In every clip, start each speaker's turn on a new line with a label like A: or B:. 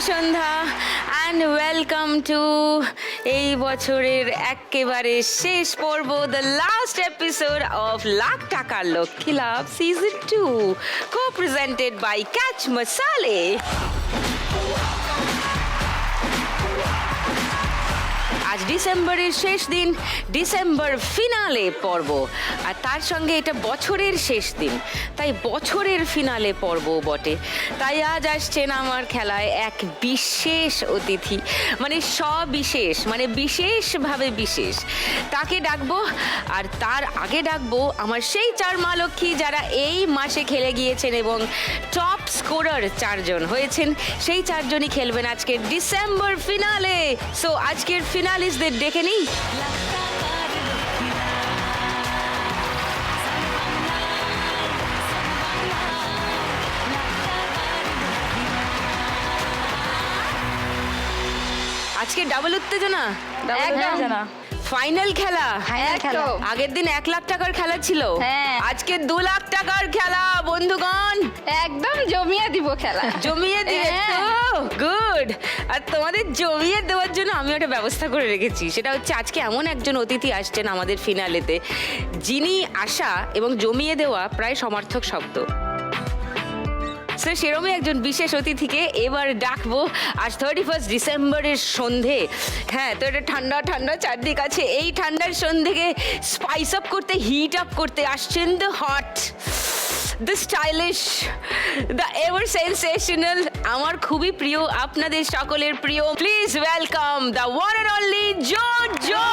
A: Sandhya and welcome to এই বছরের একেবারে শেষ পর্ব, the last episode of lakh টাকার লক্ষ্মী লাভ season 2, co-presented by Catch Masale. আজ ডিসেম্বরের শেষ দিন, ডিসেম্বর ফিনালে পর্ব, আর তার সঙ্গে এটা বছরের শেষ দিন, তাই বছরের ফিনালে পর্ব বটে। তাই আজ আসছেন আমার খেলায় এক বিশেষ অতিথি, মানে সবিশেষ, মানে বিশেষভাবে বিশেষ। তাকে ডাকবো, আর তার আগে ডাকবো আমার সেই চার মা লক্ষ্মী যারা এই মাসে খেলে গিয়েছেন এবং টপ স্কোরার 4 জন হয়েছেন। সেই 4 জনই খেলবেন আজকের ডিসেম্বর ফিনালে। সো আজকের ফিনালিস্টদের ডেকে নিই। আজকে ডাবল উত্তেজনা, ফাইনাল খেলা। আগের দিন 1 লাখ টাকার খেলা ছিল, আজকে 2 লাখ টাকার খেলা। বন্ধুগণ,
B: একদম জমিয়ে দিব খেলা।
A: জমিয়ে দিয়ে গুড। আর তোমাদের জমিয়ে দেওয়ার জন্য আমি একটা ব্যবস্থা করে রেখেছি, সেটা হচ্ছে আজকে এমন একজন অতিথি আসছেন আমাদের ফিনালেতে, যিনি আসা এবং জমিয়ে দেওয়া প্রায় সমার্থক শব্দ। সেরকমই একজন বিশেষ অতিথিকে এবার ডাকবো। আজ 31 ডিসেম্বরের সন্ধে, হ্যাঁ, তো এটা ঠান্ডা ঠান্ডা চারদিক আছে। এই ঠান্ডার সন্ধেকে স্পাইস আপ করতে, হিট আপ করতে আসছেন the hot, the stylish, the ever sensational, আমার খুবই প্রিয়, আপনাদের সকলের প্রিয়। Please welcome the one and only Jo.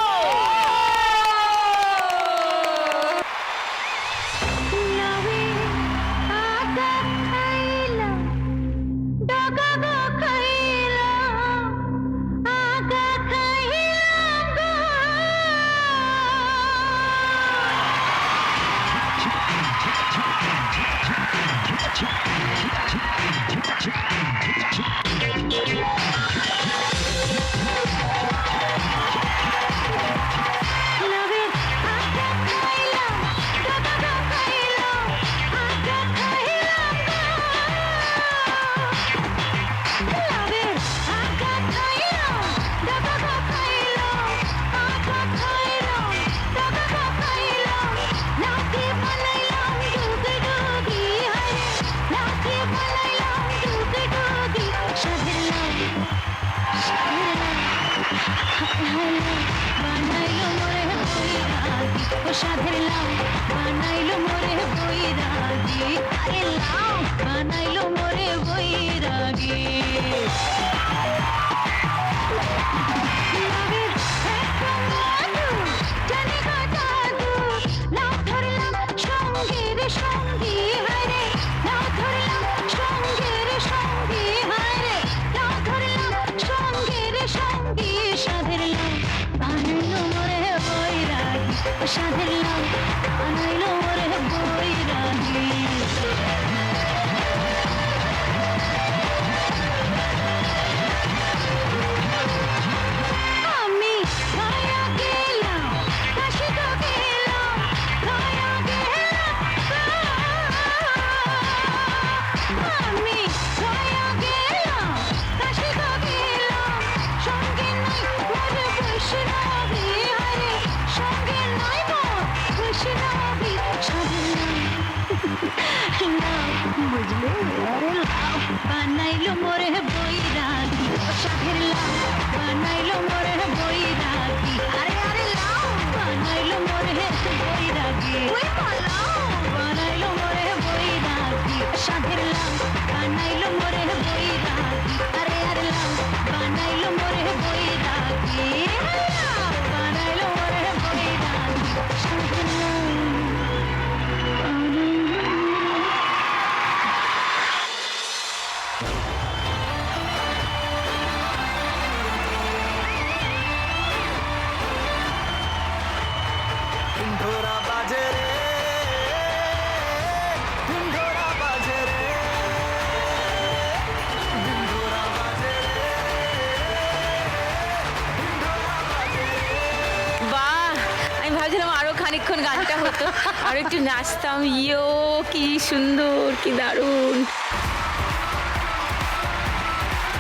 A: খানিকক্ষণ গানটা হতো আর একটু নাচতাম। ইয়ো কি সুন্দর, কি দারুণ।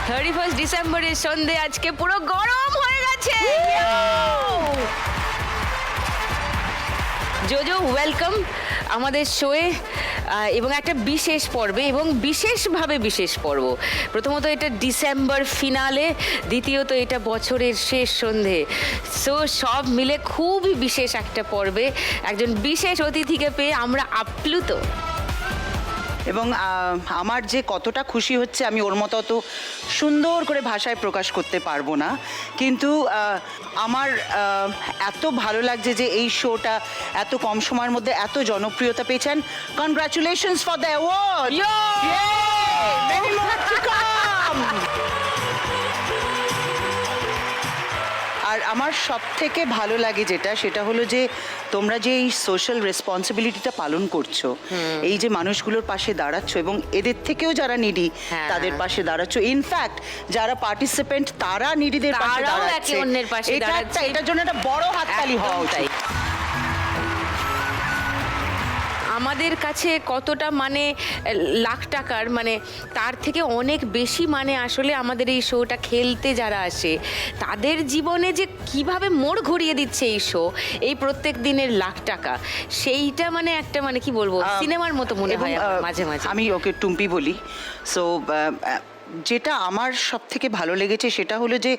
A: 31 ডিসেম্বরের সন্ধে আজকে পুরো গরম হয়ে গেছে। জোজো ওয়েলকাম আমাদের শোয়ে এবং একটা বিশেষ পর্বে এবং বিশেষভাবে বিশেষ পর্ব। প্রথমত এটা ডিসেম্বর ফিনালে, দ্বিতীয়ত এটা বছরের শেষ সন্ধে। সো সব মিলে খুবই বিশেষ একটা পর্বে একজন বিশেষ অতিথিকে পেয়ে আমরা আপ্লুত।
C: এবং আমার যে কতটা খুশি হচ্ছে আমি ওর মতো অত সুন্দর করে ভাষায় প্রকাশ করতে পারবো না, কিন্তু আমার এত ভালো লাগছে যে এই শোটা এত কম সময়ের মধ্যে এত জনপ্রিয়তা পেয়েছেন। Congratulations for the award. আর আমার সব থেকে ভালো লাগে সেটা হলো যে তোমরা যে এই সোশ্যাল রেসপন্সিবিলিটিটা পালন করছো, এই যে মানুষগুলোর পাশে দাঁড়াচ্ছ এবং এদের থেকেও যারা নিডি
A: হ্যাঁ।
C: তাদের পাশে দাঁড়াচ্ছ, ইনফ্যাক্ট যারা পার্টিসিপেন্ট তারা নিডিদের পাশে
A: তারাও
C: দাঁড়াচ্ছে,
A: একে অন্যের পাশে
C: এটা
A: দাঁড়াচ্ছে।
C: এটার জন্য একটা বড় হাততালি হওয়া
A: একদম তাই।
C: উচিত।
A: আমাদের কাছে কতটা মানে লাখ টাকার মানে তার থেকে অনেক বেশি মানে আসলে আমাদের এই শোটা খেলতে যারা আসে তাদের জীবনে যে কিভাবে মোড় ঘুরিয়ে দিচ্ছে এই শো, এই প্রত্যেক দিনের লাখ টাকা, সেইটা মানে একটা মানে কি বলবো সিনেমার মতো মনে হয়
C: এবং,
A: আমার মাঝে মাঝে।
C: আমি ওকে টুম্পি বলি। সো যেটা আমার সব থেকে ভালো লেগেছে সেটা হলো যে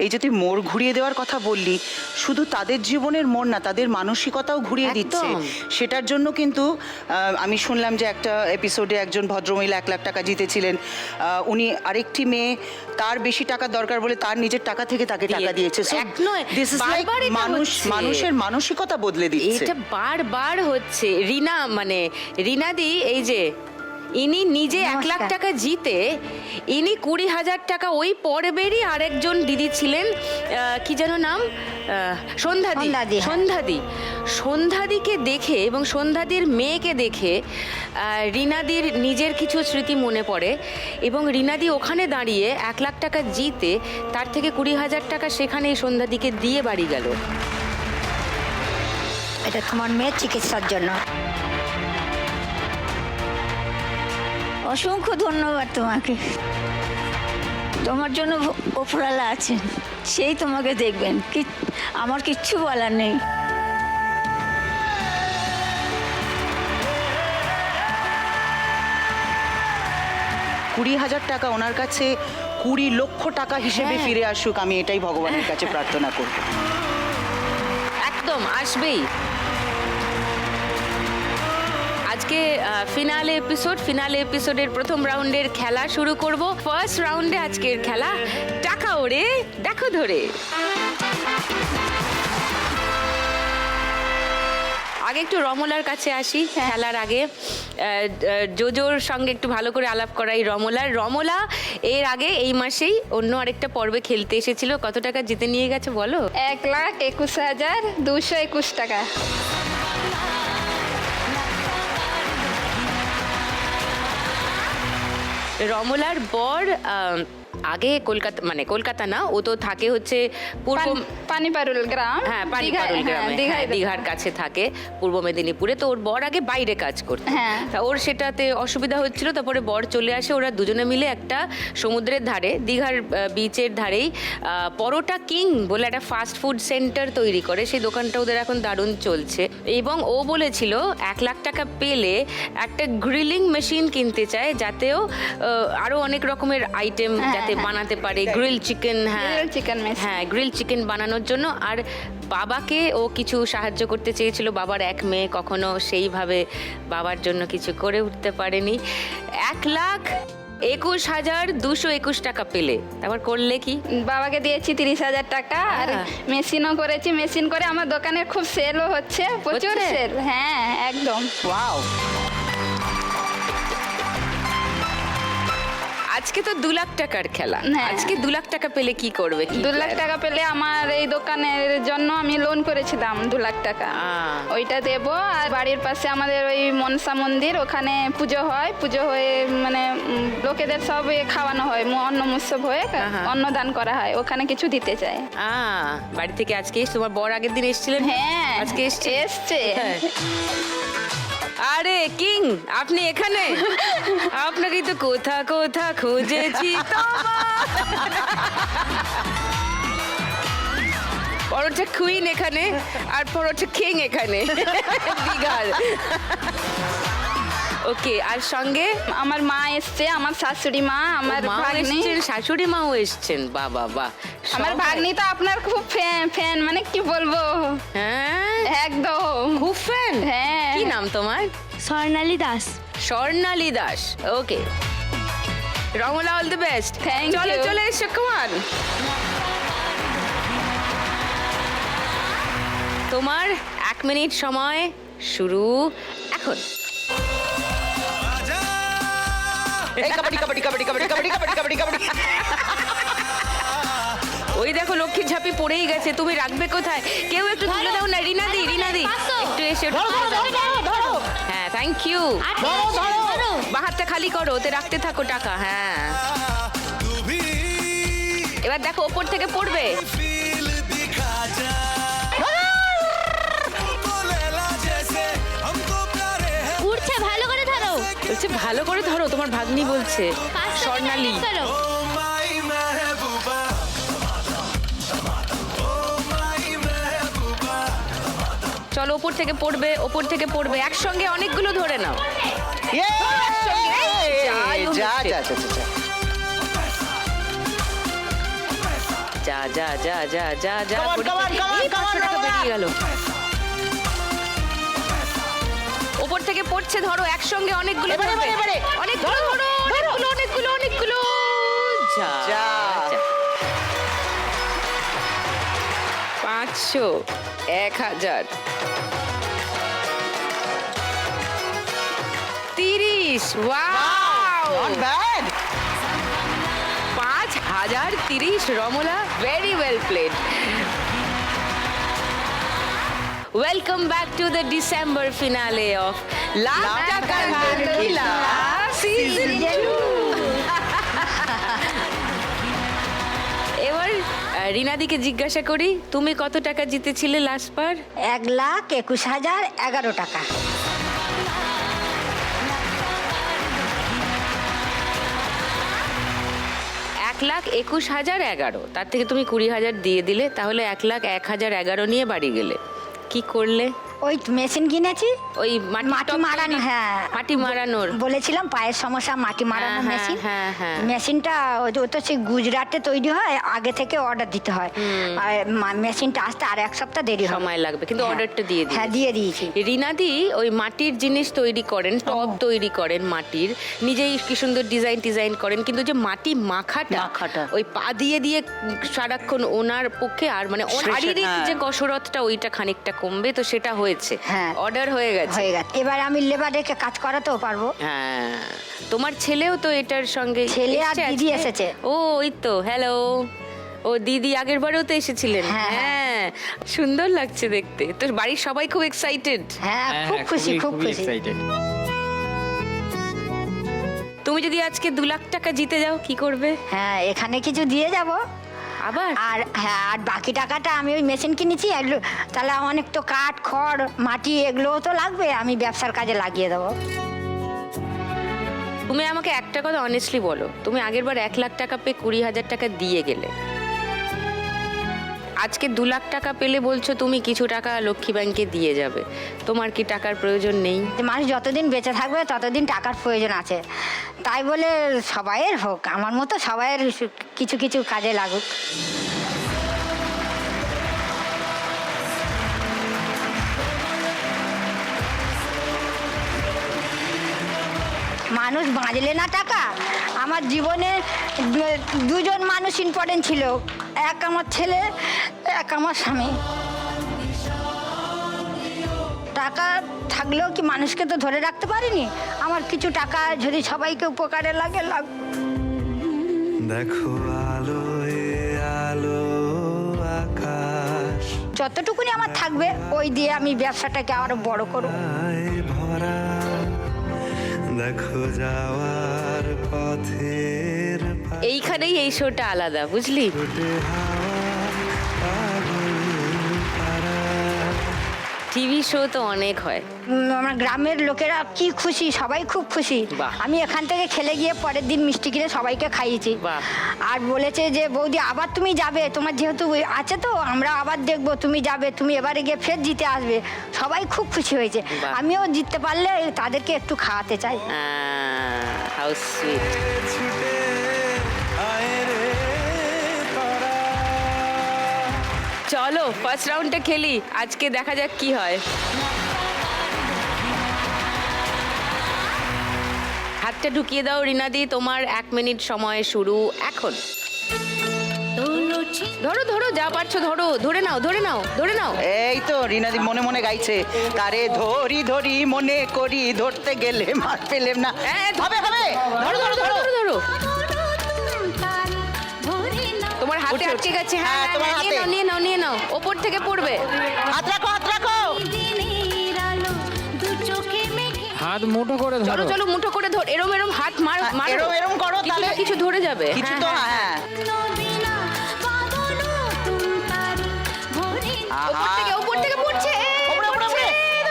C: এই যে তুই মোড় ঘুরিয়ে দেওয়ার কথা বললি, শুধু তাদের জীবনের মোড় না, তাদের মানসিকতাও ঘুরিয়ে দিচ্ছে।
A: একদম।
C: সেটার জন্য কিন্তু আমি শুনলাম যে একটা এপিসোডে একজন ভদ্রমহিলা 1 লাখ টাকা জিতেছিলেন। উনি আরেকটি মেয়ে, তার বেশি টাকা দরকার বলে তার নিজের টাকা থেকে তাকে টাকা দিয়েছে।
A: এক নয়,
C: দিস ইজ লাইক
A: বারবার এটা হচ্ছে।
C: মানুষের মানসিকতা বদলে দিচ্ছে।
A: এটা বারবার হচ্ছে। রিনা মানে রিনাদি এই যে ইনি নিজে 1 লাখ টাকা জিতে ইনি 20,000 টাকা ওই পর্বেরই আরেকজন দিদি ছিলেন, কি যেন নাম, সন্ধ্যাদি।
B: সন্ধ্যাদি, হ্যাঁ।
A: সন্ধ্যাদি সন্ধ্যাদিকে দেখে এবং সন্ধ্যাদির মেয়েকে দেখে রিনাদির নিজের কিছু স্মৃতি মনে পড়ে এবং রিনাদি ওখানে দাঁড়িয়ে 1 লাখ টাকা জিতে তার থেকে 20,000 টাকা সেখানে সন্ধ্যাদিকে দিয়ে বাড়ি গেল।
D: এটা তোমার মেয়ের চিকিৎসার জন্য। অসংখ্য ধন্যবাদ তোমাকে। তোমার জন্য ওপরওয়ালা আছেন, সেই তোমাকে দেখবেন। আমার কিচ্ছু বলার নেই।
C: 20,000 টাকা ওনার কাছে 20 লক্ষ টাকা হিসেবে
A: হ্যাঁ।
C: ফিরে আসুক, আমি এটাই ভগবানের কাছে প্রার্থনা করব।
A: একদম আসবেই। আজকে ফিনালে এপিসোডের প্রথম রাউন্ডের খেলা শুরু করব। ফার্স্ট রাউন্ডে আজকের খেলা টাকা ওড়ে দেখো ধরে। আগে একটু রমলার কাছে আসি খেলার আগে। জোজোর সঙ্গে একটু ভালো করে আলাপ করাই রমলা এর আগে এই মাসেই অন্য আরেকটা পর্বে খেলতে এসেছিল। কত টাকা জিতে নিয়ে গেছে বলো?
B: 1,21,221 টাকা।
A: রমলার বর আগে কলকাতা না, ও তো থাকে হচ্ছে পূর্ব
B: পানিপারুল গ্রাম।
A: হ্যাঁ পানিপারুল গ্রামে, হ্যাঁ, দীঘার কাছে থাকে পূর্ব মেদিনীপুরে। তো ওর বর আগে বাইরে কাজ করতো,
B: হ্যাঁ।
A: তা ওর সেটাতে অসুবিধা হচ্ছিল। তারপরে বর চলে আসে, ওরা দুজনে মিলে একটা সমুদ্রের ধারে দীঘার বিচের ধারেই পরোটা কিং বলে একটা ফাস্ট ফুড সেন্টার তৈরি করে। সেই দোকানটা ওদের এখন দারুণ চলছে এবং ও বলেছিল 1 লাখ টাকা পেলে একটা গ্রিলিং মেশিন কিনতে চায়, যাতেও আরো অনেক রকমের আইটেম যাতে বানাতে পারে। Grill chicken,
B: Grill chicken machine।
A: হ্যাঁ গ্রিল চিকেন বানানোর জন্য। আর বাবাকে ও কিছু সাহায্য করতে চেয়েছিল, বাবার এক মেয়ে, কখনো সেইভাবে বাবার জন্য কিছু করে উঠতে পারেনি। 1,21,221 টাকা পেলে তারপর করলে কি?
B: বাবাকে দিয়েছি 30,000 টাকা আর মেশিনও করেছি। মেশিন করে আমার দোকানে খুব সেলও হচ্ছে, প্রচুর
A: হচ্ছে?
B: সেল। হ্যাঁ একদম।
C: ওয়াও।
A: আজকে তো 2 লাখ টাকার খেলা।
B: হ্যাঁ।
A: আজকে 2 লাখ টাকা পেলে কি করবে?
B: 2 লাখ টাকা পেলে আমার এই দোকানের জন্য আমি লোন করেছিলাম 2 লাখ টাকা, ওইটা দেব। আর বাড়ির পাশে আমাদের ওই মনসা মন্দির, ওখানে পুজো হয়, পুজো হয়ে মানে লোকেদের সব খাওয়ানো হয়, অন্ন মৎসব হয়ে অন্নদান করা হয়, ওখানে কিছু দিতে চাই।
A: বাড়ি থেকে আজকে তোমার বর আগের দিন এসেছিলেন?
B: হ্যাঁ
A: আজকে এসছে?
B: এসছে।
A: হ্যাঁ। আরে কিং, আপনি এখানে? আপনাকে তো কোথা কোথা খুঁজেছি পরোটা কুইন এখানে আর পরোটা কিং এখানে দীঘার। ওকে, আর সঙ্গে
B: আমার মা এসছে, আমার শাশুড়ি মা, আমার
A: মাও
B: ভাগ্নি।
A: এসছেন, শাশুড়ি মাও এসছেন, বাহ বাহ বাহ।
B: আমার
A: সবাই-
B: ভাগ্নি তো আপনার খুব ফ্যান মানে কি বলবো,
A: হ্যাঁ,
B: একদম।
A: খুব ফ্যান।
B: হ্যাঁ।
A: কি নাম তোমার?
E: Swarnali Das.
A: Swarnali Das. Okay, Ramala, all the best.
B: Thank
A: চলো
B: you.
A: চলে এসো, কামান। তোমার 1 মিনিট সময় শুরু এখন।
C: এই কাবাডি কাবাডি কাবাডি কাবাডি কাবাডি কাবাডি কাবাডি কাবাডি।
A: ওই দেখো লক্ষ্মীর ঝাঁপি পড়েই গেছে, তুমি রাখবে কোথায়? কেউ একটু তুলে দাও না, রিনাদি, রিনাদি একটু এসে একটু তুলে দাও। হ্যাঁ, থ্যাংক ইউ। বাহাতটা খালি করো, ওতে রাখতে থাকো টাকা। হ্যাঁ, এবার দেখো ওপর থেকে পড়বে।
E: উঠছে, ভালো করে ধরো।
A: বলছে ভালো করে ধরো, তোমার ভাগ্নি বলছে। স্বর্ণালী।
E: ধরো।
A: চলো ওপর থেকে পড়বে, ওপর থেকে পড়বে, একসঙ্গে অনেকগুলো ধরে নাও।
C: ইয়ে!
A: যাই
C: যা
A: হচ্ছে।
C: যা যা যা যা।
A: যা যা যা যা যা যা
C: Come on,
A: করে-
C: come on, come on,
A: এই
C: come on,
A: 500 টাকা
C: Rama!
A: বেরিয়ে গেল। ওপর থেকে পড়ছে, ধরো একসঙ্গে অনেকগুলো
C: এবারে,
A: ধরবে।
C: এবারে, এবারে।
A: অনেকগুলো ধরো, অনেকগুলো অনেকগুলো অনেকগুলো। যা
C: যা।
A: যা। 500, 1000, 30, wow,
C: Not bad.
A: 5030, Ramla, very well played. Welcome back to the December finale of Lakh
C: Lakh
A: Takar
C: Takar
A: Khila Season 2. এবার রিনাদিকে জিজ্ঞাসা করি, তুমি কত টাকা জিতেছিলে লাস্ট বার?
D: 1,21,011 টাকা।
A: 1,21,011, তার থেকে তুমি 20,000 দিয়ে দিলে, তাহলে 1,01,011 নিয়ে বাড়ি গেলে। কি করলে?
D: ওই মেশিন কিনেছি,
A: ওই মাটি
D: মাটি
A: টব
D: মারানো।
A: তৈরি-
D: হ্যাঁ,
A: মাটি মারানোর।
D: বলেছিলাম পায়ের সমস্যা, মাটি মারানো
A: হ্যাঁ,
D: মেশিন।
A: হ্যাঁ, হ্যাঁ।
D: মেশিনটা ও তো সেই গুজরাটে তৈরি হয়, আগে থেকে অর্ডার দিতে হয়। আর মেশিনটা আসতে আর 1 সপ্তাহ দেরি হয়।
A: সময় লাগবে, কিন্তু
D: হ্যাঁ।
A: অর্ডারটা দিয়ে দিই।
D: হ্যাঁ, দিয়ে দিয়েছি।
A: রিনাদি ওই মাটির জিনিস তৈরি করেন, টব তৈরি করেন মাটির, নিজেই কি সুন্দর ডিজাইন করেন, কিন্তু যে মাটি মাখাটা
C: মাখাটা।
A: ওই পা দিয়ে দিয়ে সারাক্ষণ ওনার পক্ষে, আর মানে শারীরিক
C: হ্যাঁ।
A: যে কসরতটা ওইটা খানিকটা কমবে, তো সেটা হয়েছে।
D: হ্যাঁ।
A: অর্ডার হয়ে গেছে।
D: হয়ে গেছে, এবার আমি লেবার রেখে কাজ করাতেও পারবো।
A: হ্যাঁ, তোমার ছেলেও তো এটার সঙ্গে
D: ছেলে আর
A: এসছে
D: দিদি
A: আজকে?
D: এসেছে।
A: ও, ওই তো, হ্যালো। ও দিদি আগের বারেও তো এসেছিলেন।
D: হ্যাঁ,
A: হ্যাঁ, সুন্দর লাগছে দেখতে। তোর বাড়ির সবাই খুব এক্সাইটেড।
D: হ্যাঁ, খুব খুশি, খুব খুশি।
A: তুমি যদি আজকে 2 লাখ টাকা জিতে যাও, কি করবে?
D: হ্যাঁ, এখানে কিছু দিয়ে যাব।
A: আবার
D: আর হ্যাঁ, আর বাকি টাকাটা আমি ওই মেশিন কিনেছি, এগুলো তাহলে অনেক তো কাঠ খড় মাটি এগুলোও তো লাগবে, আমি ব্যবসার কাজে লাগিয়ে দেবো।
A: তুমি আমাকে একটা কথা অনেস্টলি বলো, তুমি আগের বার 1 লাখ টাকা পেয়ে 20,000 টাকা দিয়ে গেলে, আজকে 2 লাখ টাকা পেলে বলছো তুমি কিছু টাকা লক্ষ্মী ব্যাংকে দিয়ে যাবে। তোমার কি টাকার প্রয়োজন নেই?
D: যে মানুষ যতদিন বেঁচে থাকবে ততদিন টাকার প্রয়োজন আছে, তাই বলে সবাইয়ের হোক, আমার মতো সবাইয়ের কিছু কিছু কাজে লাগুক। মানুষ বাঁচলে না টাকা। আমার জীবনে 2জন মানুষ ইম্পর্টেন্ট ছিল, এক আমার ছেলে, এক আমার স্বামী। টাকা থাকলেও কি মানুষকে তো ধরে রাখতে পারিনি। আমার কিছু টাকা যদি সবাইকে উপকারে লাগে
F: দেখো আলোয় আলো আকাশ
D: যতটুকুনি আমার থাকবে ওই দিয়ে আমি ব্যবসাটাকে আরো বড় করব।
F: ভরা দেখো যাওয়ার পথের
A: এইখানেই এই শোটা আলাদা, বুঝলি?
F: পাশে হাওয়া পাগল পারা
A: টিভি শো তো অনেক হয়,
G: আমার গ্রামের লোকেরা কি খুশি, সবাই খুব খুশি।
A: বাহ।
G: আমি এখান থেকে খেলে গিয়ে পরের দিন মিষ্টি কিনে সবাইকে খাইয়েছি।
A: বাহ।
G: আর বলেছে যে বৌদি আবার তুমি যাবে, তোমার যেহেতু আছে তো আমরা আবার দেখবো, তুমি যাবে, তুমি এবারে গিয়ে ফের জিতে আসবে। সবাই খুব খুশি হয়েছে।
A: বাহ।
G: আমিও জিততে পারলে তাদেরকে একটু খাওয়াতে চাই।
A: How sweet.
F: ছুটে আয় রে তারা।
A: চলো ফার্স্ট রাউন্ডটা খেলি, আজকে দেখা যাক কি হয়। হাতটা ঢুকিয়ে দাও রিনাদি, তোমার 1 মিনিট সময় শুরু এখন। ধরো ধরো, যা পারছো ধরো, ধরে নাও ধরে নাও ধরে নাও।
C: এই তো রিনাদি মনে মনে গাইছে, তারে ধরি ধরি মনে করি, ধরতে গেলে মার পেলেম না। হবে হবে,
A: ধরো ধরো ধরো ধরো ধরো। তোমার হাতে
C: উঠছে,
A: আটকে গেছে।
C: হ্যাঁ,
A: হ্যাঁ
C: তোমার
A: হ্যাঁ, নিয়ে
C: হাতে।
A: নাও নিয়ে নাও নিয়ে নাও, ওপর থেকে পড়বে।
C: হাত রাখো হাত রাখো।
H: হাত মুঠো করে
A: চলো
H: ধরো।
A: চলো মুঠো করে ধর, এরম এরম হাত মার
C: হ্যাঁ,
A: মারো।
C: এরম এরম করো,
A: কিছু না
C: তাহলে-
A: কিছু ধরে যাবে।
C: কিছু
A: হ্যাঁ,
C: তো
A: হ্যাঁ,
C: হ্যাঁ।
A: ওপর থেকে ওপর থেকে পড়ছে।
C: ওপরে, ওপরে, ওপরে।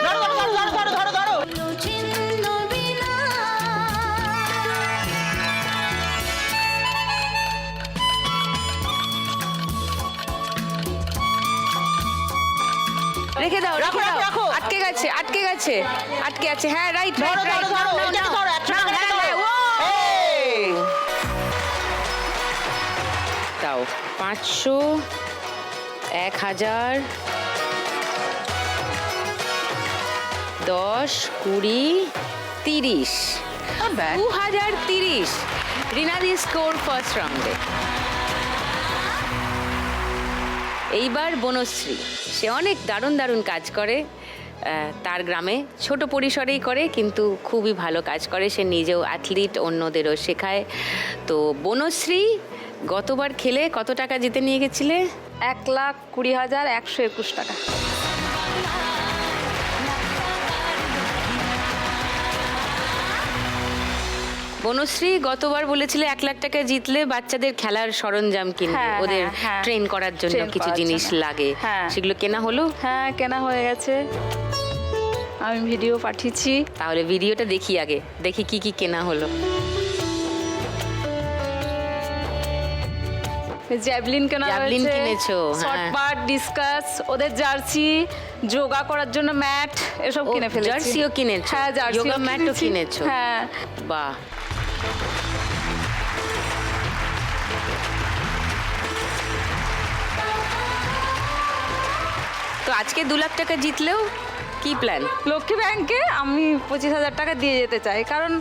C: ধরো, ধরো, ধরো, ধরো, ধরো, ধরো, ধরো।
A: রেখে দাও
C: রাখো,
A: রেখে দাও।
C: রাখো, রাখো।
A: আটকে গেছে আটকে গেছে আটকে আছে। হ্যাঁ রাইট
C: ধরো,
A: রাইট
C: ধরো, ধরো, এটাকে ধরো, 100 টাকাটা ধরো। এই।
A: দাও 500, 1000, 10, 20, 30,
C: Not bad.
A: 2030 রিনাদি স্কোর ফার্স্ট রাউন্ডে। এইবার বনশ্রী, সে অনেক দারুণ দারুণ কাজ করে। তার গ্রামে ছোট পরিসরেই করে, কিন্তু খুবই ভালো কাজ করে। সে নিজেও অ্যাথলিট, অন্যদেরও শেখায়। তো বনশ্রী, গতবার খেলে কত টাকা জিতে নিয়ে গেছিলে?
B: 1,20,121 টাকা।
A: বনশ্রী, গতবার বলেছিলে 1 লাখ টাকা জিতলে বাচ্চাদের খেলার সরঞ্জাম কিনবে,
B: হ্যাঁ,
A: ওদের
B: হ্যাঁ, হ্যাঁ।
A: ট্রেন করার জন্য
B: ট্রেন
A: কিছু
B: করার
A: জিনিস
B: জন্য।
A: লাগে।
B: হ্যাঁ।
A: সেগুলো কেনা হলো?
B: হ্যাঁ, কেনা হয়ে গেছে, আমি ভিডিও পাঠিয়েছি।
A: তাহলে ভিডিওটা দেখি আগে, দেখি কি কি কেনা হলো।
B: জ্যাভলিন কেনা
A: জ্যাভলিন
B: হয়েছে,
A: কিনেছো, হ্যাঁ।
B: শর্টপাট, ডিসকাস, ওদের জার্সি, যোগা করার জন্য ম্যাট, এসব
A: ও,
B: কিনে ফেলেছি।
A: জার্সিও কিনেছো?
B: হ্যাঁ, জার্সিও
A: যোগা ম্যাটও কিনেছো?
B: হ্যাঁ।
A: বাহ। তো আজকে 2 লাখ টাকা জিতলেও কি প্ল্যান?
B: লক্ষ্মী ব্যাংকে আমি 25,000 টাকা দিয়ে যেতে চাই, কারণ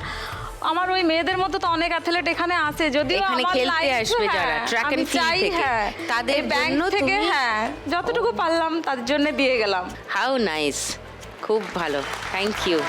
B: আমার ওই মেয়েদের মতো তো অনেক অ্যাথলেট এখানে আছে, যদিও
A: এখানে
B: আমার
A: খেলতে
B: life,
A: আসবে যারা,
B: হ্যাঁ,
A: track and
B: আমি
A: field
B: চাই,
A: থেকে,
B: হ্যাঁ,
A: তাদের
B: এই ব্যাংক
A: জন্য
B: থেকে,
A: তুমি-
B: হ্যাঁ, যতটুকু পারলাম তাদের জন্য দিয়ে গেলাম।
A: হাউ নাইস, খুব ভালো, থ্যাংক ইউ।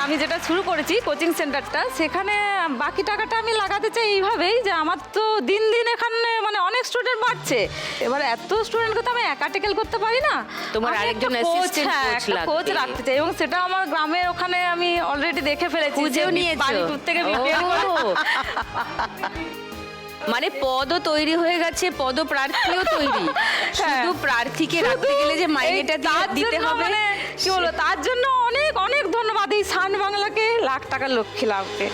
B: আমি যেটা শুরু করেছি কোচিং সেন্টারটা, সেখানে বাকি টাকাটা আমি লাগাতে চাই এইভাবেই যে আমার তো দিন দিন এখানে মানে অনেক স্টুডেন্ট বাড়ছে, এবার এত স্টুডেন্টকে তো আমি একা ট্যাকেল করতে পারি না।
A: তোমার
B: আমি
A: আরেকজন
B: একটা coach,
A: assistant
B: হ্যাঁ,
A: coach
B: একটা কোচ
A: লাগবে।
B: রাখতে চাই, এবং সেটা আমার গ্রামের ওখানে আমি অলরেডি দেখে ফেলেছি।
A: খুঁজেও
B: যে
A: নিয়েছো?
B: বাড়িপুর থেকে ভিডিও
A: ও। মানে পদও তৈরি হয়ে গেছে, পদপ্রার্থীও তৈরি। শুধু প্রার্থীকে রাখতে গেলে যে মাইনেটা দিতে হবে,
B: কি বলো, তার জন্য অনেক অনেক ধন্যবাদ এই সান বাংলাকে, লাখ টাকার লক্ষ্মী লাগবে।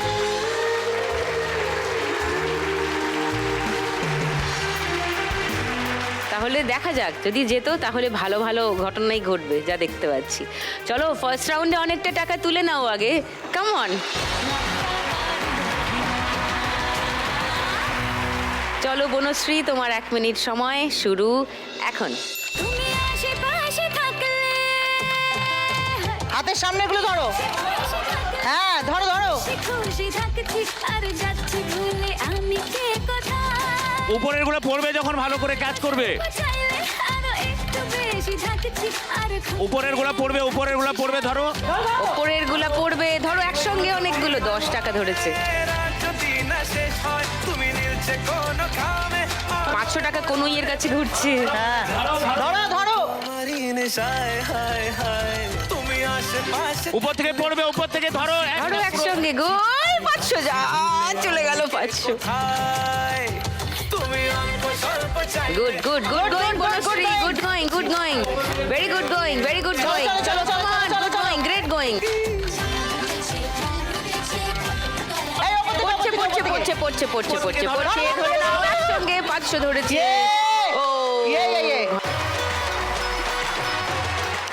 A: তাহলে দেখা যাক, যদি যেত তাহলে ভালো ভালো ঘটনাই ঘটবে যা দেখতে পাচ্ছি। চলো ফার্স্ট রাউন্ডে অনেকটা টাকা তুলে নাও আগে, কাম অন। চলো বনশ্রী, তোমার 1 মিনিট সময় শুরু এখন।
C: হাতের সামনে এগুলো ধরো। হ্যাঁ, ধরো ধরো।
H: উপরের গুলো পড়বে যখন ভালো করে কাজ করবে। উপরের গুলো পড়বে, উপরের গুলো পড়বে, ধরো।
A: ওপরের গুলা পড়বে, ধরো একসঙ্গে অনেকগুলো। 10 টাকা ধরেছে।
F: যদি না শেষ হয় তুমি নীলছে কোনো খামে
A: 500 টাকা কনুইয়ের কাছে ঘুরছে।
C: হ্যাঁ, ধরো ধরো।
F: আমারই নেশায় হায় হায় তুমি আশেপাশে
H: উপর থেকে পড়বে, উপর থেকে ধরো।
A: ধরো একসঙ্গে, গোল 500, যা চলে গেল 500।
F: হায় তুমি তুমি অল্প স্বল্প চাই
A: good good good going Banashree, good going, good going, very good going, very good going,
C: চলো, চলো, চলো,
A: গুড গোয়িং, গ্রেট গোয়িং।
C: এই, ওপর থেকে,
A: পড়ছে
C: ওপর থেকে,
A: পড়ছে
C: ওপর থেকে।
A: পড়ছে পড়ছে পড়ছে পড়ছে পড়ছে, ধরে নাও একসঙ্গে 500 ধরেছে। ও
C: ইয়ে, ইয়ে, ইয়ে।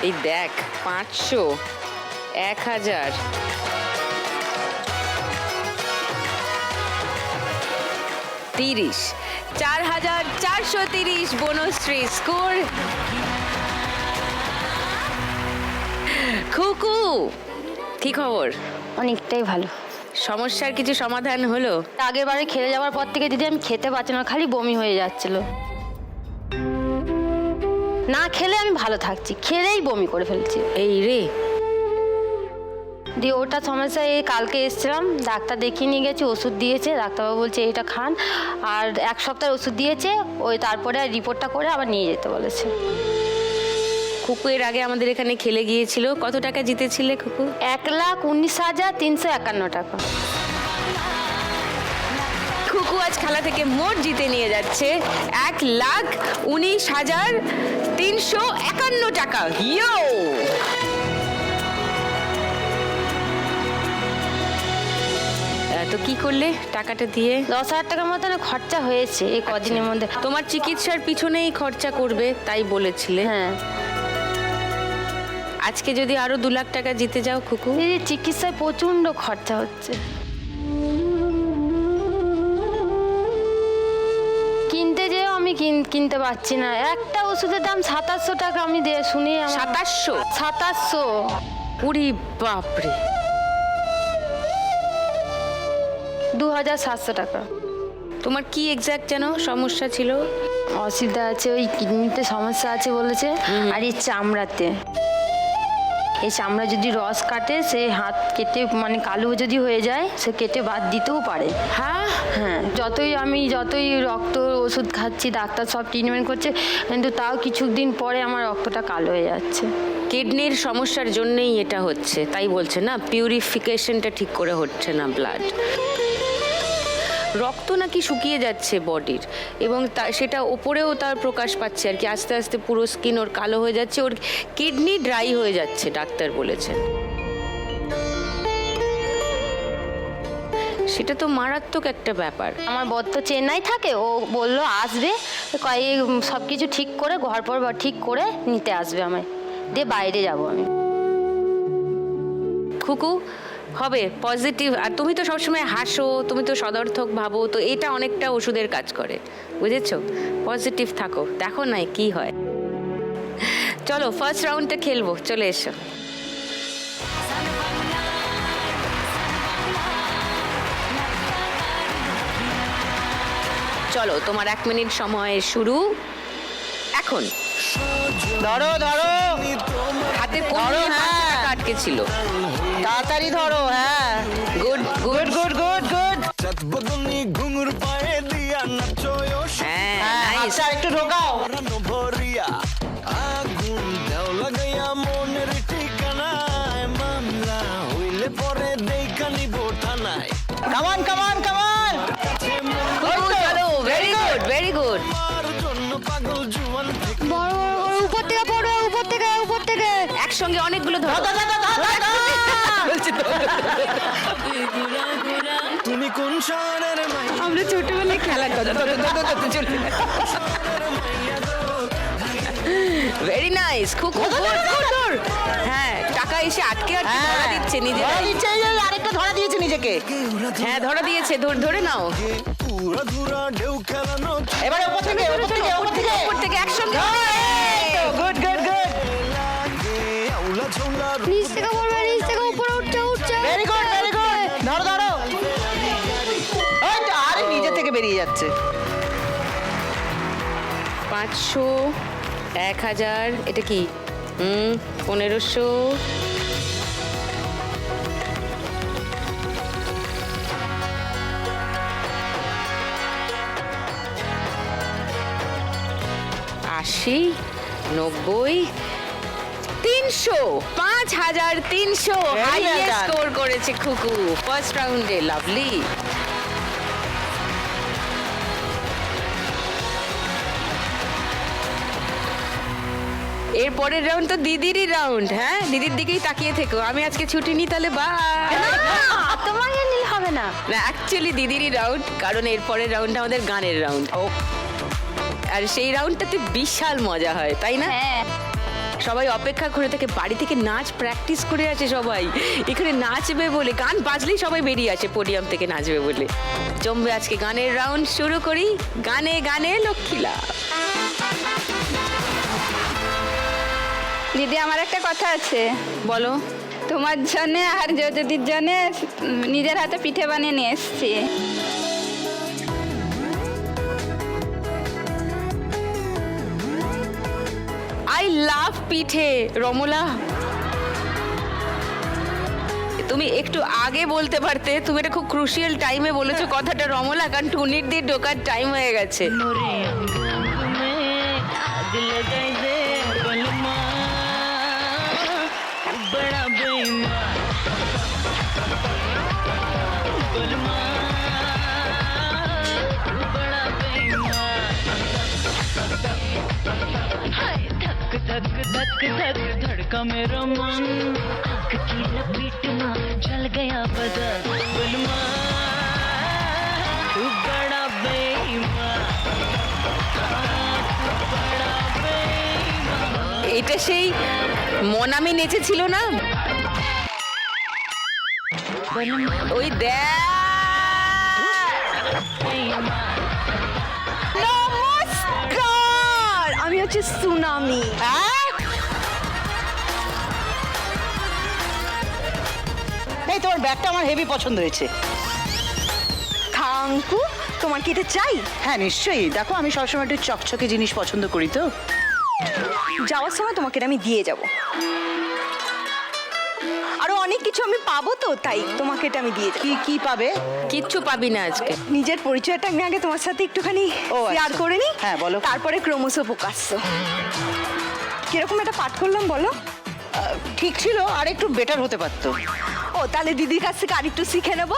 A: এই দেখ 500, 1000, 30, 4430 বনশ্রী স্কোর। খুকু, কি খবর?
I: অনেকটাই ভালো।
A: সমস্যার কিছু সমাধান হলো?
I: আগের বারে খেলে যাওয়ার পর থেকে দিদি আমি খেতে পারছি না, খালি বমি হয়ে যাচ্ছিল। না খেলে আমি ভালো থাকছি, খেলেই বমি করে ফেলছি।
A: এই রে,
I: দিয়ে ওটা সমস্যা। এই কালকে এসেছিলাম, ডাক্তার দেখিয়ে নিয়ে গেছি, ওষুধ দিয়েছে, ডাক্তারবাবু বলছে এটা খান, আর 1 সপ্তাহের ওষুধ দিয়েছে, ওই তারপরে রিপোর্টটা করে আবার নিয়ে যেতে বলেছে।
A: খুকু এর আগে আমাদের এখানে খেলে গিয়েছিল। কত টাকা জিতেছিলে খুকু?
I: 1,19,351 টাকা।
A: খুকু আজ খেলা থেকে মোট জিতে নিয়ে যাচ্ছে 1,19,351 টাকা। ইয়ো! তো কি করলে টাকাটা দিয়ে?
I: 10,000 টাকার মতন খরচা হয়েছে এই কদিনের মধ্যে।
A: তোমার চিকিৎসার পিছনেই খরচা করবে তাই বলেছিলে।
I: হ্যাঁ
A: আজকে যদি আরো 2 লাখ টাকা জিতে যাও খুকু?
I: এই চিকিৎসায় প্রচণ্ড খরচা হচ্ছে, কিনতে যেও আমি কিনতে পারছি না। একটা ওষুধের দাম 2700 টাকা, আমি শুনি 2700।
A: উরি বাপরে,
I: 2,700 টাকা।
A: তোমার কি এক্সাক্ট যেন সমস্যা ছিল?
I: অসুবিধা আছে, ওই কিডনিতে সমস্যা আছে বলেছে, আর এই চামড়াতে। এই চামড়া যদি রস কাটে, সে হাত কেটে মানে কালো যদি হয়ে যায়, সে কেটে বাদ দিতেও পারে।
A: হ্যাঁ
I: হ্যাঁ, যতই রক্ত ওষুধ খাচ্ছি, ডাক্তার সব ট্রিটমেন্ট করছে, কিন্তু তাও কিছুদিন পরে আমার রক্তটা কালো হয়ে যাচ্ছে।
A: কিডনির সমস্যার জন্যই এটা হচ্ছে, তাই বলছে না, পিউরিফিকেশনটা ঠিক করে হচ্ছে না ব্লাড। রক্ত নাকি শুকিয়ে যাচ্ছে বডির, এবং সেটা ওপরেও তার প্রকাশ পাচ্ছে আর কি। আস্তে আস্তে পুরো স্কিন ওর কালো হয়ে যাচ্ছে, ওর কিডনি ড্রাই হয়ে যাচ্ছে, ডাক্তার বলেছেন। সেটা তো মারাত্মক একটা ব্যাপার।
I: আমার বর তো চেন্নাই থাকে, ও বললো আসবে, সব কিছু ঠিক করে ঘর পর ঠিক করে নিতে আসবে আমায়, দিয়ে বাইরে যাব আমি।
A: খুকু হবে পজিটিভ, আর তুমি তো সবসময় হাসো, তুমি তো সদর্থক ভাবো, তো এটা অনেকটা ওষুধের কাজ করে, বুঝেছো? পজিটিভ থাকো, দেখো না কি হয়। চলো ফার্স্ট রাউন্ডটা খেলবো, চলে এসো। চলো, তোমার 1 মিনিট সময় শুরু এখন।
C: ধরো ধরো,
A: হাতে
C: ধরো, হ্যাঁ।
A: আটকে ছিল।
C: তাড়াতাড়ি ধরো। হ্যাঁ,
A: good good
C: good good good.
F: চাঁদ বদনি ঘুঙুর পায়ে দিয়া নাচয়
A: হ্যাঁ
C: হ্যাঁ,
A: nice।
C: আচ্ছা একটু ঢোকাও।
F: রানো ভরিয়া আগুন দেও লাগাইয়া মনের ঠিকানায় মামলা হইলে পরে দেখা নিব থানায়
C: কামান কামান কামান।
A: খুকু, চলো, ভেরি গুড ভেরি গুড।
F: আমার জন্য পাগল জুয়ান থেকে
G: বড় বড় বড়, উপর থেকে পড়বে, উপর থেকে উপর থেকে।
A: একসঙ্গে অনেকগুলো ধরো। বলছি তো।
F: তুমি কোন শহরের মাই
A: আমরা ছোটবেলায় খেলার কথা ভেরি নাইস। খুকু গুড গুড। হ্যাঁ, টাকা এসে আটকে আটকে ধরা দিচ্ছে নিজে।
C: ধরা দিচ্ছে, এই যে আরেকটা ধরা দিয়েছে নিজেকে।
A: হ্যাঁ, ধরা দিয়েছে, ধরে নাও।
F: পুরা ধুরা ঢেউ খেলানো
C: এবারে উপর থেকে উপর থেকে উপর থেকে
A: উপর থেকে একসঙ্গে।
C: Good good good.
F: লাগে আউলা ঝোলা
G: নিচ থেকে পড়বে, নিচ থেকে উপরে উঠছে উঠছে।
C: Very good very good. ধরো ধরো। ওই তো, আরে নিজে থেকে বেরিয়ে যাচ্ছে।
A: 500, 1000, এটা কি? 1500, আশি, 90, 300, 5300
C: Very well
A: highest
C: done.
A: Score করেছে খুকু ফার্স্ট রাউন্ডে। লাভলি। এর পরের রাউন্ড তো দিদিরই রাউন্ড। হ্যাঁ, দিদির দিকেই তাকিয়ে থেকো। আমি আজকে ছুটি নিই তাহলে, বাই।
I: তোমার নিলে হবে না।
A: না, অ্যাকচুয়ালি দিদিরই রাউন্ড, কারণ এর পরের রাউন্ডটা আমাদের গানের রাউন্ড। আর সেই রাউন্ডটাতে বিশাল মজা হয়, তাই না?
B: হ্যাঁ,
A: সবাই অপেক্ষা করে থাকে, বাড়ি থেকে নাচ প্র্যাকটিস করে আছে সবাই, এখানে নাচবে বলে, গান বাজলেই সবাই বেরিয়ে আসে পোডিয়াম থেকে নাচবে বলে। জমবে আজকে গানের রাউন্ড। শুরু করি, গানে গানে লক্ষ্মীলা।
B: দিদি আমার একটা কথা আছে।
A: বলো।
B: তোমার জন্যে আর দিদির জন্যে নিজের হাতে পিঠে বানিয়ে নিয়ে এসছি।
A: আই লাভ পিঠে। রমলা, তুমি একটু আগে বলতে পারতে, তুমি এটা খুব ক্রুশিয়াল টাইমে বলেছো কথাটা রমলা, কারণ টুনির দিয়ে ঢোকার টাইম হয়ে গেছে।
J: धड़का मेरा मन आँख की लपीट में जल गया बदन गुलमा तू बड़ा बेईमान तू बड़ा बेईमान।
A: এটা সেই মনামি নেচেছিল না? ওই দেখ,
G: নমস্কার, আমি হচ্ছে সুনামি।
C: এই তোমার ব্যাগটা আমার হেভি পছন্দ হয়েছে।
G: খাঙ্কু, তোমার কি এটা চাই?
C: হ্যাঁ নিশ্চয়ই, দেখো আমি সবসময় একটু চকচকে জিনিস পছন্দ করি তো।
G: যাওয়ার সময় তোমাকে এটা আমি দিয়ে যাব। আরো অনেক কিছু আমি পাবো তো, তাই তোমাকে এটা আমি দিয়ে যাব।
C: কি কি পাবে?
A: কিচ্ছু পাবি না আজকে।
G: নিজের পরিচয়টা আমি আগে তোমার সাথে একটুখানি শেয়ার করে নিই।
C: হ্যাঁ, বলো।
G: তারপরে ক্রমশ প্রকাশ্য। কিরকম একটা পাঠ করলাম বলো?
C: ঠিক ছিল, আর একটু বেটার হতে পারতো।
G: ও, তাহলে দিদির কাছ থেকে আরেকটু শিখে নেব।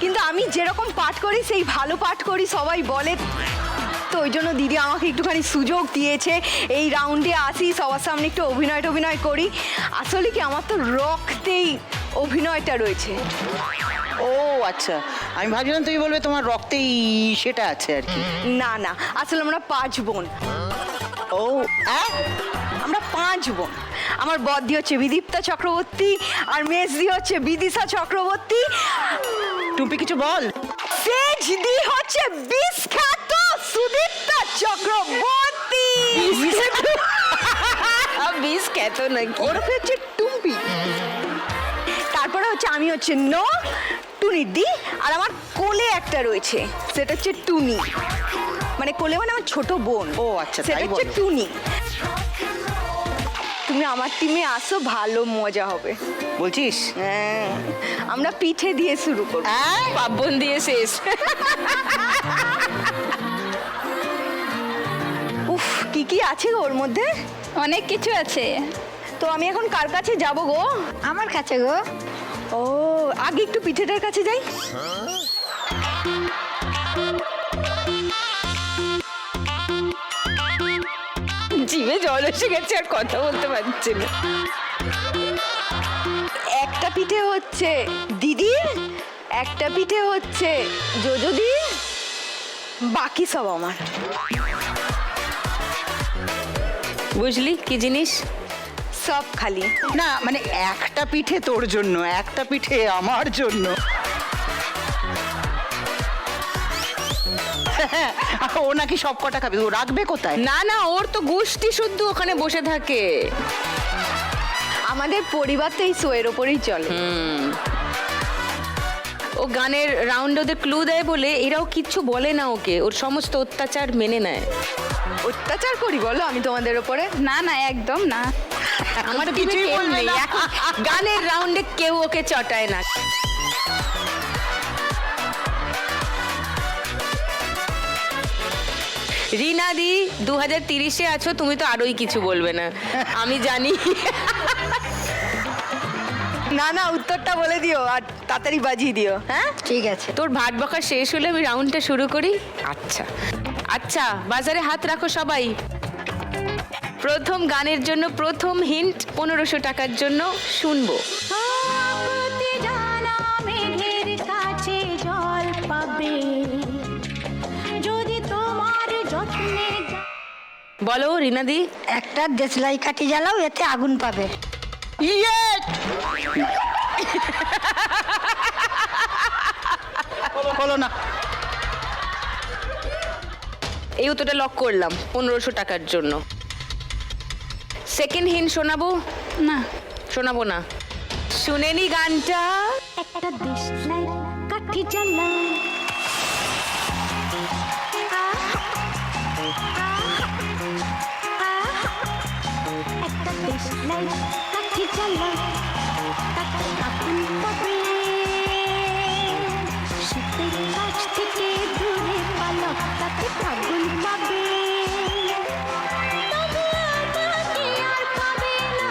G: কিন্তু আমি যেরকম পাঠ করি সেই ভালো পাঠ করি সবাই বলে, তো ওই জন্য দিদি আমাকে একটুখানি সুযোগ দিয়েছে এই রাউন্ডে আসি, সবার সামনে একটু অভিনয় করি। আসলে কি আমার তো রক্তেই অভিনয়টা রয়েছে।
C: ও আচ্ছা, আমি ভাবছিলাম তুমি বলবে তোমার রক্তেই সেটা আছে আর কি।
G: না না, আসলে আমরা 5 বোন।
C: ও
G: আমরা 5 বোন। আমার বদ্দি হচ্ছে বিদীপ্তা চক্রবর্তী, আর মেজদি হচ্ছে বিদিশা চক্রবর্তী।
C: টুম্পি কিছু বল।
G: সেজদি হচ্ছে বিখ্যাত সুদীপ্তা চক্রবর্তী।
A: বিষ খেত নাকি?
G: ওরফে হচ্ছে টুম্পি। তারপরে হচ্ছে আমি হচ্ছে টুনির দি, আর আমার কোলে একটা রয়েছে, সেটা হচ্ছে টুনি। মানে কোলে মানে আমার ছোট বোন।
C: ও আচ্ছা,
G: সেটা
C: তাই
G: হচ্ছে
C: বলো।
G: টুনি। তুমি আমার টিমে আসো, ভালো মজা হবে।
C: বলছিস?
G: হ্যাঁ, আমরা পিঠে দিয়ে শুরু করব।
A: পাবন দিয়ে শেষ।
G: উফ, কি কি আছে গো ওর মধ্যে?
B: অনেক কিছু আছে।
G: তো আমি এখন কার কাছে যাব গো?
E: আমার কাছে গো।
G: ও, আগে একটু পিঠেটার কাছে যাই।
A: জিভে জল এসে গেছে, আর কথা বলতে পারছি না।
G: একটা পিঠে হচ্ছে দিদির, একটা পিঠে হচ্ছে যোজদির, বাকি সব আমার।
A: বুঝলি কি জিনিস?
G: সব খালি।
C: না মানে একটা পিঠে তোর জন্য, একটা পিঠে আমার জন্য। ও নাকি সব কটা খাবে, ও রাখবে কোথায়?
A: না না, ওর তো গোষ্ঠী শুদ্ধ ওখানে বসে থাকে।
G: আমাদের পরিবার তো এই শোয়ের ওপরেই চলে।
A: ও গানের রাউন্ড ওদের ক্লু দেয় বলে এরাও কিচ্ছু বলে না ওকে, ওর সমস্ত অত্যাচার মেনে নেয়।
G: অত্যাচার করি বলো আমি তোমাদের ওপরে?
B: না না, একদম না।
A: আমার
C: তো
A: কিছুই
C: কিছুই বলবে
A: নেই
C: না।
A: এখন। গানের রাউন্ডে কেউ ওকে চটায় না। রিনা দি 2030-এ আছো, তুমি তো আরোই কিছু বলবে না, আমি জানি।
G: না না, উত্তরটা বলে দিও আর তাড়াতাড়ি বাজিয়ে দিও। হ্যাঁ,
E: ঠিক আছে।
A: তোর ভাত বকা শেষ হলে আমি রাউন্ডটা শুরু করি। আচ্ছা আচ্ছা, বাজারে হাত রাখো সবাই। প্রথম গানের জন্য প্রথম হিন্ট 1500 টাকার জন্য শুনবো।
D: মেঘের কাছে জল পাবে যদি তোমার যত্নে
A: বলো রিনাদি।
D: একটা দেশলাই কাঠি জ্বালাও, এতে আগুন পাবে।
C: বলো না।
A: এই উত্তরটা লক করলাম 1500 টাকার জন্য। সেকেন্ড হিন্ট শোনাবো?
B: না,
A: শোনাবো না। শুনেনি গানটা?
D: একটা দেশলাই কাঠি জ্বালাও, একটা দেশলাই কাঠি জ্বালাও, তাতে আগুন পাবে। শীতের কাছ থেকে দূরে পালাও, তাতে আগুন পাবে। তবু আমাকে আর পাবে না,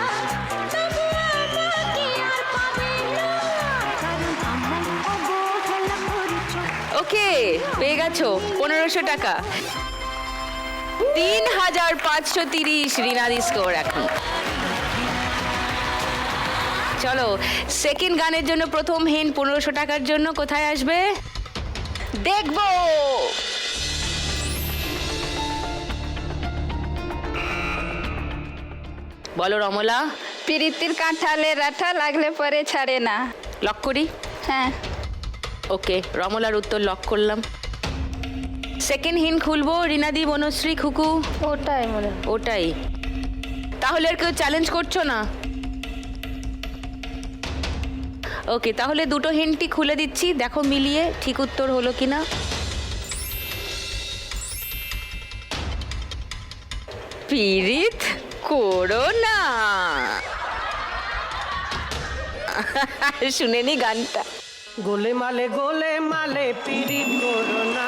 D: তবু আমাকে আর পাবে না, কারণ আমার অবহেলা করেছো।
A: ওকে, পেয়ে গেছো 1500 টাকা। 3530 রিনাদি স্কোর এখন। চলো সেকেন্ড গানের জন্য প্রথম হিন্ট 1500 টাকার জন্য কোথায় আসবে দেখবো। বলো রমলা।
B: প্রীতির কাঁঠালে রাঠা লাগলে পরে ছাড়ে না।
A: লক করি?
B: হ্যাঁ।
A: ওকে, রমলার উত্তর লক করলাম। সেকেন্ড হিন্ট খুলবো রিনাদি, বনশ্রী, খুকু।
I: ওটাই মনে হয়।
A: ওটাই। তাহলে আর কেউ চ্যালেঞ্জ করছো না? ওকে, তাহলে দুটো হিন্টই খুলে দিচ্ছি, দেখো মিলিয়ে ঠিক উত্তর হলো কিনা। পীড়িত করো না। শুনেনি গানটা?
J: গোলে মালে পিরিত করো না,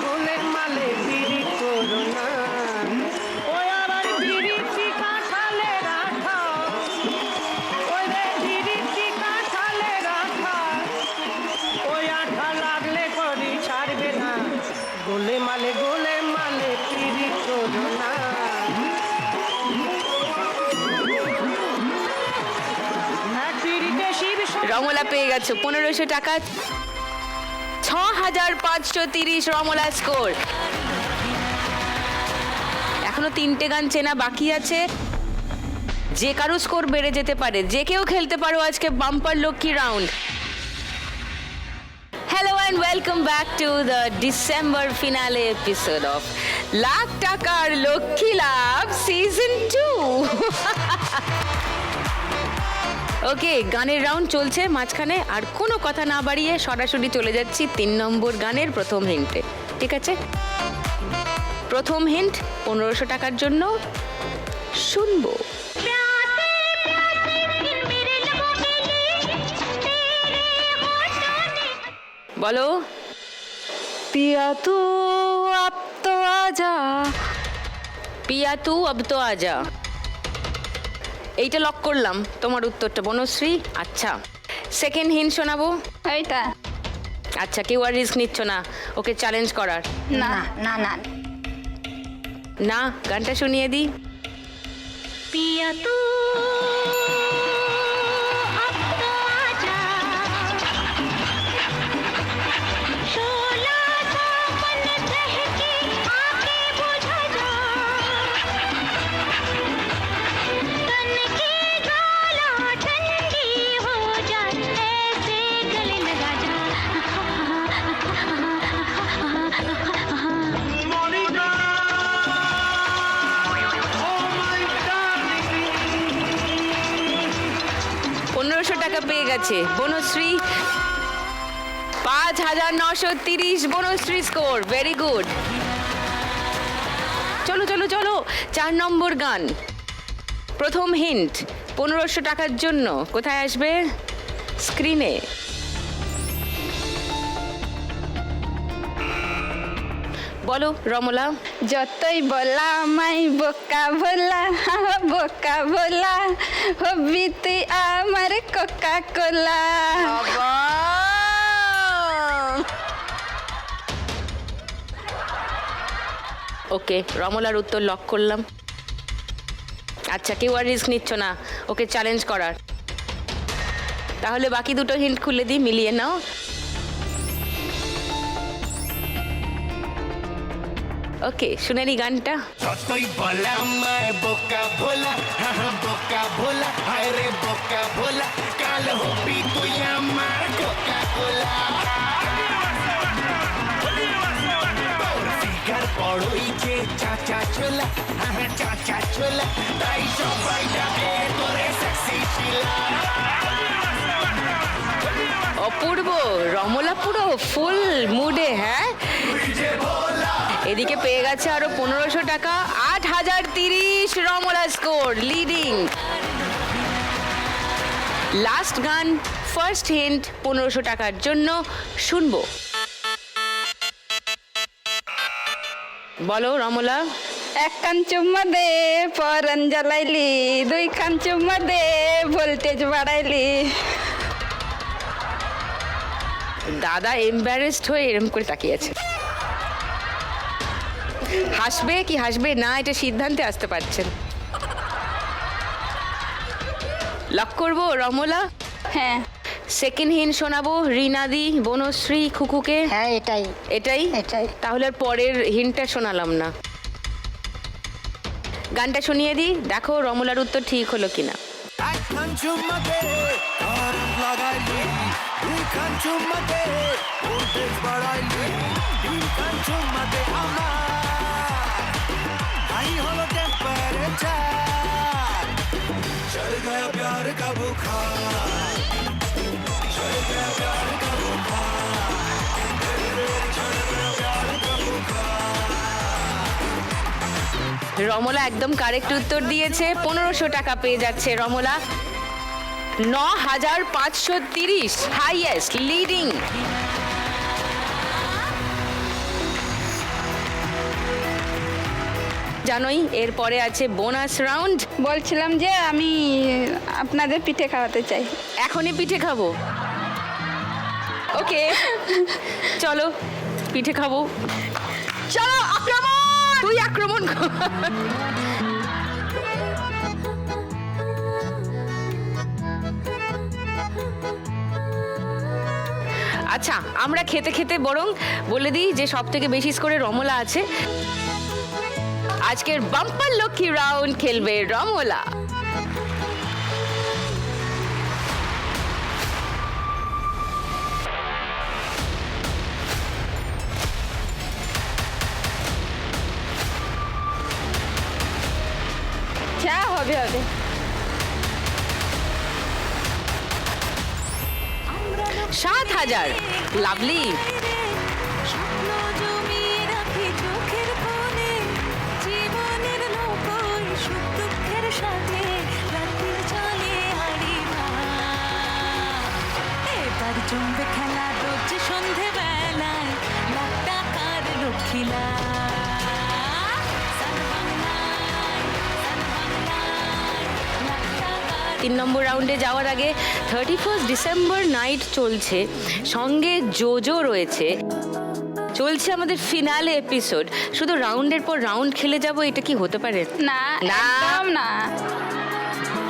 J: গোলে মালে পিরিত করো না, ওই আবার পিরিতি কাঁঠালে রাখা, ওই রে পিরিতি কাঁঠালে রাখা, ওই আঠা লাগলে করি ছাড়বে না, গোলে মালে পিরিত করো না।
A: রমলা পেয়ে গেছো 1500 টাকা। 6530 রমলা স্কোর। এখনো 3টে গান চেনা বাকি আছে, যে কারো স্কোর বেড়ে যেতে পারে, যে কেউ খেলতে পারো আজকে bumper Lakshmi round. Hello and welcome back to the December finale episode of lakh টাকার লক্ষ্মী লাভ সিজন 2। ওকে, গানের রাউন্ড চলছে মাঝখানে, আর কোনো কথা না বাড়িয়ে সরাসরি চলে যাচ্ছি 3 নম্বর গানের প্রথম হিন্টে। ঠিক আছে, প্রথম হিন্ট 1500 টাকার জন্য শুনবো। বলো।
B: পিয়া তু আব তো আজা।
A: পিয়া তু আব তো আজা, এইটা লক করলাম। তোমার উত্তরটা বনশ্রী। আচ্ছা, সেকেন্ড হিন্ট শোনাবো?
B: এইটা।
A: আচ্ছা, কেউ আর রিস্ক নিচ্ছ না ওকে চ্যালেঞ্জ করার?
B: না
D: না না
A: না, গানটা শুনিয়ে দিই।
D: পিয়া তু আব তো আজা, শোলা সাবন বহকে आके बुझा जा, तन की ज्वाला ठंडी हो जाए, ऐसे गले लगा जा।
A: টাকা পেয়ে গেছে Banashree. 5930 Banashree score, very good. চলো চলো চলো, 4 নম্বর গান, প্রথম হিন্ট 1500 টাকার জন্য কোথায় আসবে? স্ক্রিনে। বলো রমলা।
B: যতই বলা আমায় বোকা ভোলা, বোকা ভোলা হবি তুই আমার কোকা কোলা।
A: ওকে, রমলার উত্তর লক করলাম। আচ্ছা, কেউ আর রিস্ক নিচ্ছ না ওকে চ্যালেঞ্জ করার। তাহলে বাকি দুটো হিন্ট খুলে দিই, মিলিয়ে নাও। ওকে, শুনে নি গানটা।
F: যতই বলা আমায় বোকা ভোলা, বোকা ভোলা, হায় রে বোকা ভোলা, কাল হবি তুই আমার কোকা কোলা। ফিগার বড়ই যে চাচা ছোলা, চাচা ছোলা, তাই সবাই ডাকে তোরে সেক্সি শিলা।
A: অপূর্ব, রমলা পুরো ফুল মুডে। হ্যাঁ, এদিকে পেয়ে গেছে আরো 1500 টাকা। 8030 রমলা স্কোর, লিডিং। লাস্ট গান, ফার্স্ট হিন্ট 1500 টাকার জন্য শুনবো। বলো রমলা।
B: এক কান চুম্মা দে পরান জ্বালাইলি, দুই কান চুম্মা দে ভোল্টেজ বাড়াইলি।
A: দাদা এম্বারেসড হয়ে এরম করে তাকিয়ে আছে। হাসবে কি হাসবে না, এটা সিদ্ধান্তে আসতে পারছেন। লক করবো রমলা।
B: হ্যাঁ,
A: সেকেন্ড হিন্ট শোনাবো রিনাদি, বনশ্রী, খুকুকে।
I: হ্যাঁ এটাই
A: এটাই
I: এটাই।
A: তাহলে আর পরের হিন্টটা শোনালাম না। গানটা শুনিয়ে দিই, দেখো রমলার উত্তর ঠিক হলো কিনা।
F: একখান চুম্মা দে কারেন্ট লাগাইলি, দুইখান চুম্মা দে ভোল্টেজ বাড়াইলি, তিনখান চুম্মা দে আমার হাই হলো টেম্পারেচার, চল গয়া প্যার কা বুখার, চল গয়া প্যার কা বুখার, চল গয়া প্যার কা বুখার।
A: রমলা একদম কারেক্ট উত্তর দিয়েছে। 1500 টাকা পেয়ে যাচ্ছে রমলা। 9530 highest, leading. জানোই এরপরে আছে বোনাস রাউন্ড।
B: বলছিলাম যে আমি আপনাদের পিঠে খাওয়াতে চাই।
A: এখনই পিঠে খাবো? ওকে, চলো পিঠে খাবো। চলো আক্রমণ, তুই আক্রমণ কর। আচ্ছা, আমরা খেতে খেতে বরং বলে দিই যে সব থেকে বেশি স্কোরে রমলা আছে। আজকের বাম্পার লক্ষ্মী রাউন্ড খেলবে রমলা।
B: যা হবে হবে।
A: 7000, লাভলি।
D: স্বপ্ন জমিয়ে রাখি চোখের কোণে, জীবনের নৌকোয় সুখ দুঃখের সাথে রাত্রির চলে হারি না। এবার জমবে খেলা রোজ সন্ধে বেলায়, লাখ টাকার লক্ষ্মীলা।
A: 3 নম্বর রাউন্ডে যাওয়ার আগে 31 ডিসেম্বর নাইট চলছে, সঙ্গে জোজো রয়েছে, চলছে আমাদের ফিনালে এপিসোড। শুধু রাউন্ডের পর রাউন্ড খেলে যাব, এটা কি হতে পারে?
B: না,
A: না।
B: একদম না,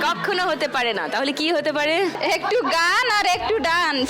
A: কখনো হতে পারে না। তাহলে কি হতে পারে?
B: একটু গান আর একটু ডান্স।